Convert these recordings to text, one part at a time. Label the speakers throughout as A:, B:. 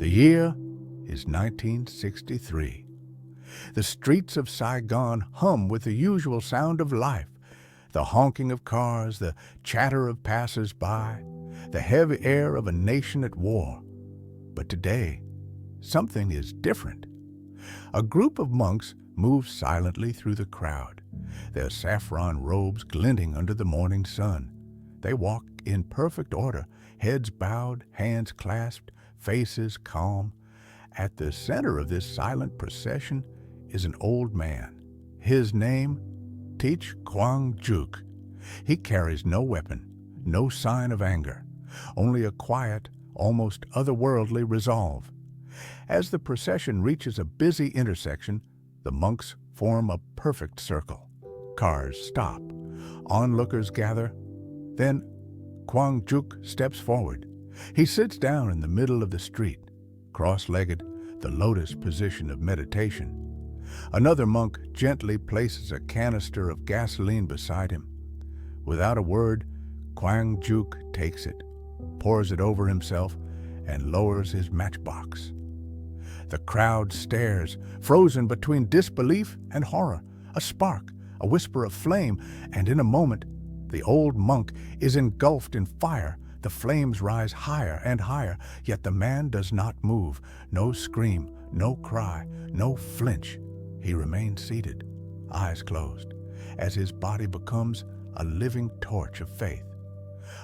A: year is 1963. The streets of Saigon hum with the usual sound of life, the honking of cars, the chatter of passers-by, the heavy air of a nation at war. But today, something is different. A group of monks move silently through the crowd, their saffron robes glinting under the morning sun. They walk in perfect order, heads bowed, hands clasped, faces calm. At the center of this silent procession is an old man. His name, Thich Quang Duc. He carries no weapon, no sign of anger, only a quiet, almost otherworldly resolve. As the procession reaches a busy intersection, the monks form a perfect circle. Cars stop. Onlookers gather. Then Quang Duc steps forward. He sits down in the middle of the street, cross-legged, the lotus position of meditation. Another monk gently places a canister of gasoline beside him. Without a word, Quang Duc takes it, pours it over himself, and lowers his matchbox. The crowd stares, frozen between disbelief and horror. A spark, a whisper of flame, and in a moment, the old monk is engulfed in fire. The flames rise higher and higher, yet the man does not move. No scream, no cry, no flinch. He remains seated, eyes closed, as his body becomes a living torch of faith.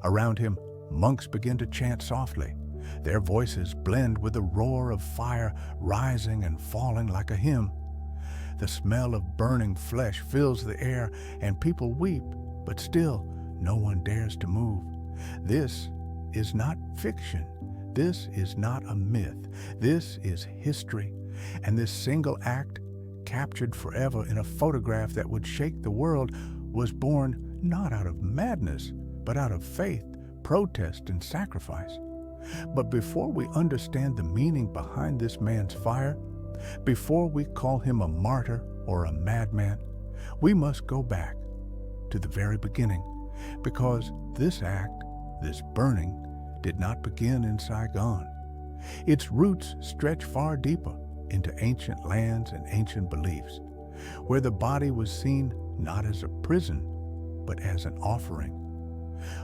A: Around him, monks begin to chant softly. Their voices blend with the roar of fire rising and falling like a hymn. The smell of burning flesh fills the air, and people weep, but still no one dares to move. This is not fiction. This is not a myth. This is history. And this single act, captured forever in a photograph that would shake the world, was born not out of madness, but out of faith, protest, and sacrifice. But before we understand the meaning behind this man's fire, before we call him a martyr or a madman, we must go back to the very beginning, because this act, this burning, did not begin in Saigon. Its roots stretch far deeper into ancient lands and ancient beliefs, where the body was seen not as a prison, but as an offering.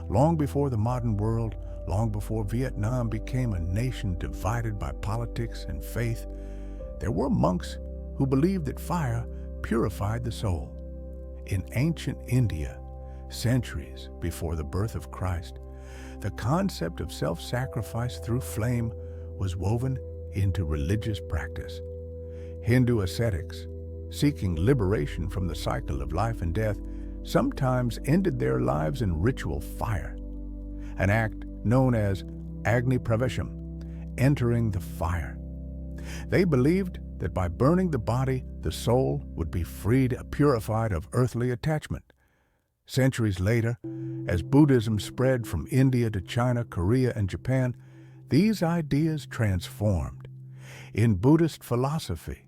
A: Long before the modern world, long before Vietnam became a nation divided by politics and faith, there were monks who believed that fire purified the soul. In ancient India, centuries before the birth of Christ, the concept of self-sacrifice through flame was woven into religious practice. Hindu ascetics, seeking liberation from the cycle of life and death, sometimes ended their lives in ritual fire, an act known as Agni Pravesham, entering the fire. They believed that by burning the body, the soul would be freed, purified of earthly attachment. Centuries later, as Buddhism spread from India to China, Korea, and Japan, these ideas transformed. In Buddhist philosophy,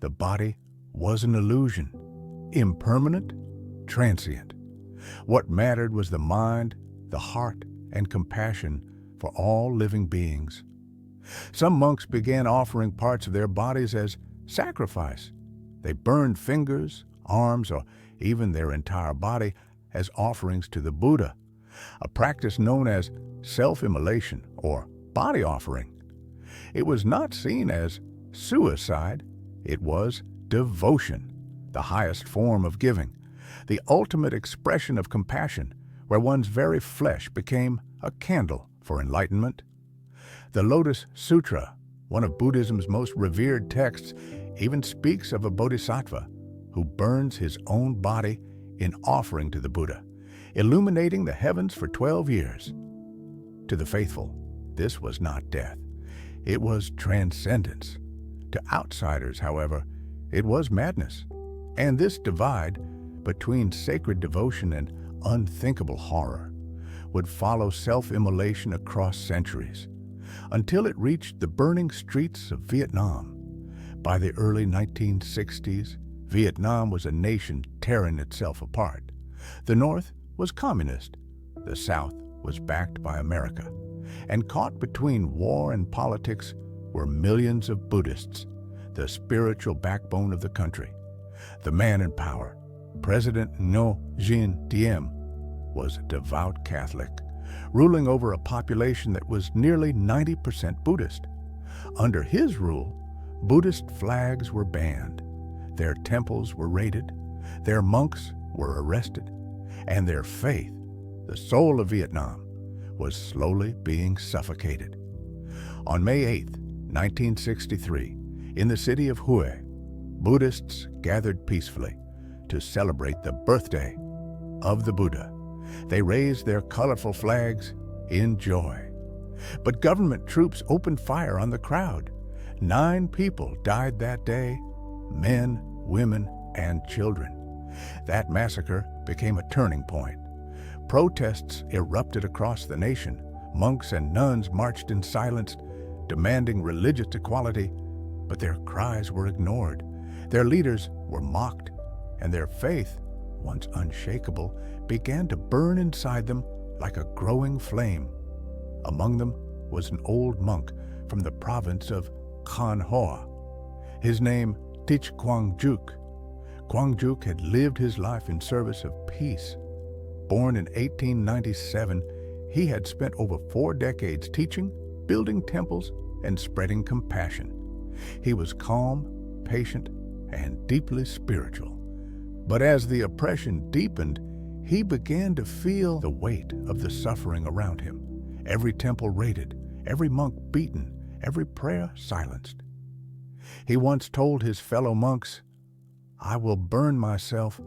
A: the body was an illusion, impermanent, transient. What mattered was the mind, the heart, and compassion for all living beings. Some monks began offering parts of their bodies as sacrifice. They burned fingers, arms, or even their entire body as offerings to the Buddha, a practice known as self-immolation or body offering. It was not seen as suicide. It was devotion, the highest form of giving, the ultimate expression of compassion, where one's very flesh became a candle for enlightenment. The Lotus Sutra, one of Buddhism's most revered texts, even speaks of a bodhisattva who burns his own body in offering to the Buddha, illuminating the heavens for 12 years. To the faithful, this was not death. It was transcendence. To outsiders, however, it was madness. And this divide between sacred devotion and unthinkable horror would follow self-immolation across centuries, until it reached the burning streets of Vietnam. By the early 1960s, Vietnam was a nation tearing itself apart. The North was communist. The South was backed by America. And caught between war and politics, were millions of Buddhists, the spiritual backbone of the country. The man in power, President Ngo Dinh Diem, was a devout Catholic, ruling over a population that was nearly 90% Buddhist. Under his rule, Buddhist flags were banned, their temples were raided, their monks were arrested, and their faith, the soul of Vietnam, was slowly being suffocated. On May 8, 1963, in the city of Hue, Buddhists gathered peacefully to celebrate the birthday of the Buddha. They raised their colorful flags in joy. But government troops opened fire on the crowd. 9 people died that day, men, women, and children. That massacre became a turning point. Protests erupted across the nation. Monks and nuns marched in silence, demanding religious equality, but their cries were ignored. Their leaders were mocked, and their faith, once unshakable, began to burn inside them like a growing flame. Among them was an old monk from the province of Can Hoa. His name, Thich Quang Duc. Quang Duc had lived his life in service of peace. Born in 1897, he had spent over 4 decades teaching, building temples, and spreading compassion. He was calm, patient, and deeply spiritual. But as the oppression deepened, he began to feel the weight of the suffering around him. Every temple raided, every monk beaten, every prayer silenced. He once told his fellow monks, "I will burn myself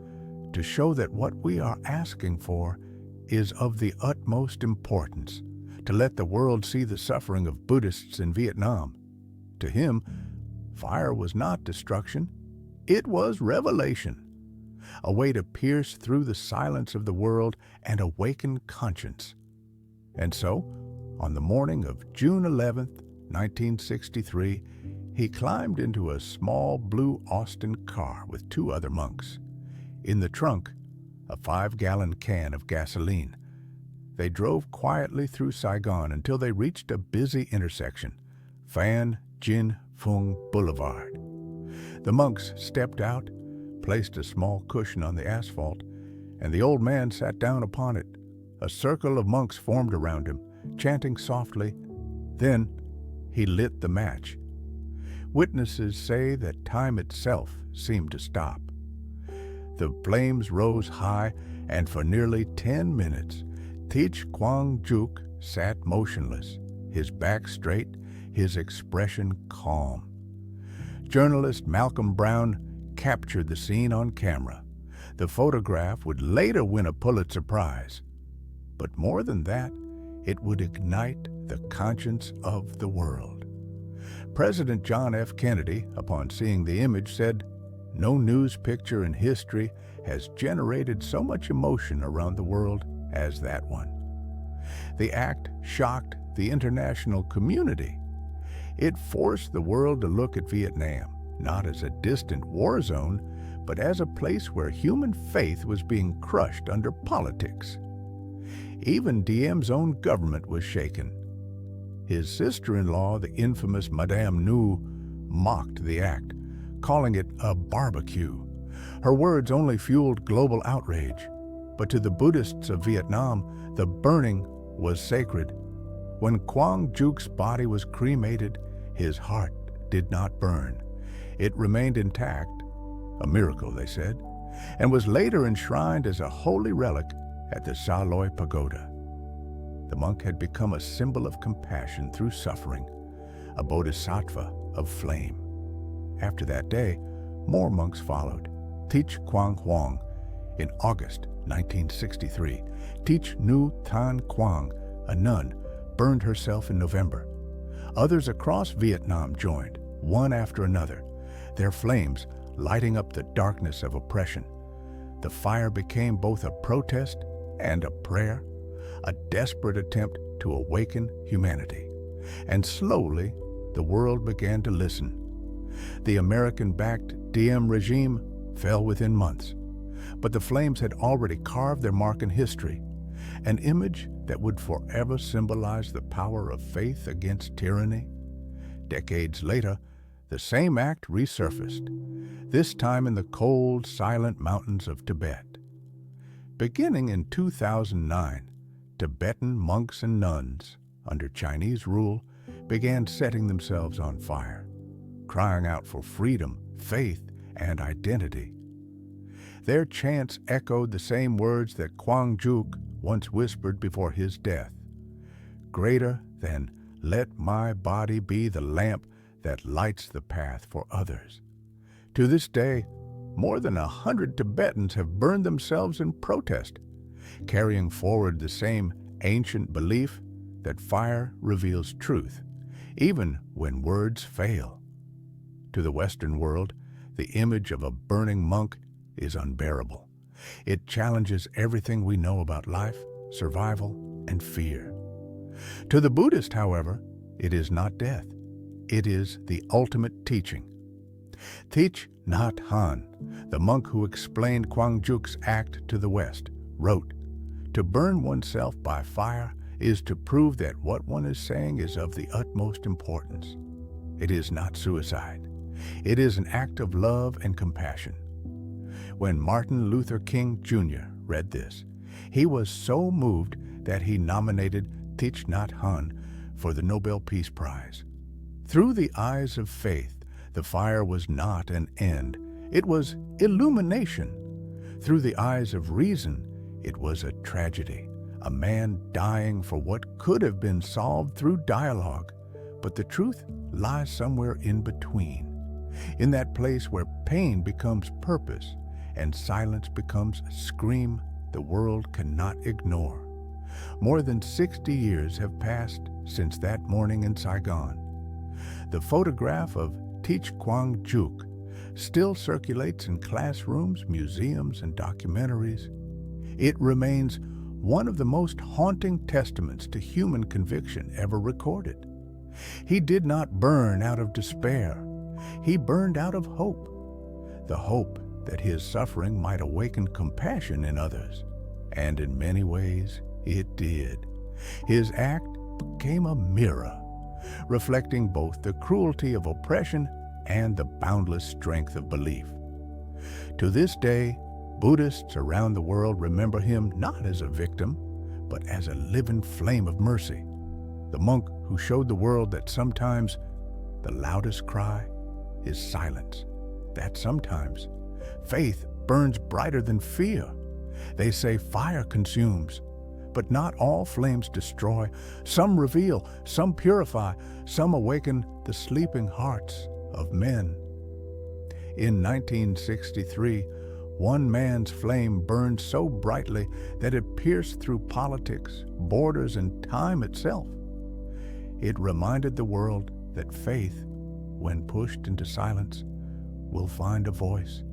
A: to show that what we are asking for is of the utmost importance, to let the world see the suffering of Buddhists in Vietnam." To him, fire was not destruction, it was revelation, a way to pierce through the silence of the world and awaken conscience. And so, on the morning of June 11th, 1963, he climbed into a small blue Austin car with 2 other monks. In the trunk, a 5-gallon can of gasoline. They drove quietly through Saigon until they reached a busy intersection, Phan Dinh Phung Boulevard. The monks stepped out, placed a small cushion on the asphalt, and the old man sat down upon it. A circle of monks formed around him, chanting softly. Then he lit the match. Witnesses say that time itself seemed to stop. The flames rose high, and for nearly 10 minutes, Thich Quang Duc sat motionless, his back straight, his expression calm. Journalist Malcolm Brown captured the scene on camera. The photograph would later win a Pulitzer Prize. But more than that, it would ignite the conscience of the world. President John F. Kennedy, upon seeing the image, said, "No news picture in history has generated so much emotion around the world as that one." The act shocked the international community. It forced the world to look at Vietnam, not as a distant war zone, but as a place where human faith was being crushed under politics. Even Diem's own government was shaken. His sister-in-law, the infamous Madame Nhu, mocked the act, calling it a barbecue. Her words only fueled global outrage. But to the Buddhists of Vietnam, the burning was sacred. When Quang Duc's body was cremated, his heart did not burn. It remained intact, a miracle, they said, and was later enshrined as a holy relic at the Sa Loi Pagoda. The monk had become a symbol of compassion through suffering, a bodhisattva of flame. After that day, more monks followed. Thich Quang Huang in August 1963. Thich Nhu Thanh Quang, a nun, burned herself in November. Others across Vietnam joined, one after another, their flames lighting up the darkness of oppression. The fire became both a protest and a prayer, a desperate attempt to awaken humanity. And slowly, the world began to listen. The American-backed Diem regime fell within months, but the flames had already carved their mark in history, an image that would forever symbolize the power of faith against tyranny. Decades later, the same act resurfaced, this time in the cold, silent mountains of Tibet. Beginning in 2009, Tibetan monks and nuns, under Chinese rule, began setting themselves on fire, crying out for freedom, faith, and identity. Their chants echoed the same words that Quang Duc once whispered before his death: "Greater than let my body be the lamp that lights the path for others." To this day, more than 100 Tibetans have burned themselves in protest, carrying forward the same ancient belief that fire reveals truth, even when words fail. To the Western world, the image of a burning monk is unbearable. It challenges everything we know about life, survival, and fear. To the Buddhist, however, it is not death. It is the ultimate teaching. Thich Nhat Hanh, the monk who explained Quang Duc's act to the West, wrote, "To burn oneself by fire is to prove that what one is saying is of the utmost importance. It is not suicide. It is an act of love and compassion." When Martin Luther King Jr. read this, he was so moved that he nominated Thich Nhat Hanh for the Nobel Peace Prize. Through the eyes of faith, the fire was not an end. It was illumination. Through the eyes of reason, it was a tragedy, a man dying for what could have been solved through dialogue. But the truth lies somewhere in between, in that place where pain becomes purpose and silence becomes a scream the world cannot ignore. More than 60 years have passed since that morning in Saigon. The photograph of Thich Quang Duc still circulates in classrooms, museums, and documentaries. It remains one of the most haunting testaments to human conviction ever recorded. He did not burn out of despair. He burned out of hope. The hope that his suffering might awaken compassion in others. And in many ways, it did. His act became a mirror, reflecting both the cruelty of oppression and the boundless strength of belief. To this day, Buddhists around the world remember him not as a victim, but as a living flame of mercy, the monk who showed the world that sometimes the loudest cry is silence, that sometimes faith burns brighter than fear. They say fire consumes, but not all flames destroy. Some reveal, some purify, some awaken the sleeping hearts of men. In 1963, one man's flame burned so brightly that it pierced through politics, borders, and time itself. It reminded the world that faith, when pushed into silence, will find a voice.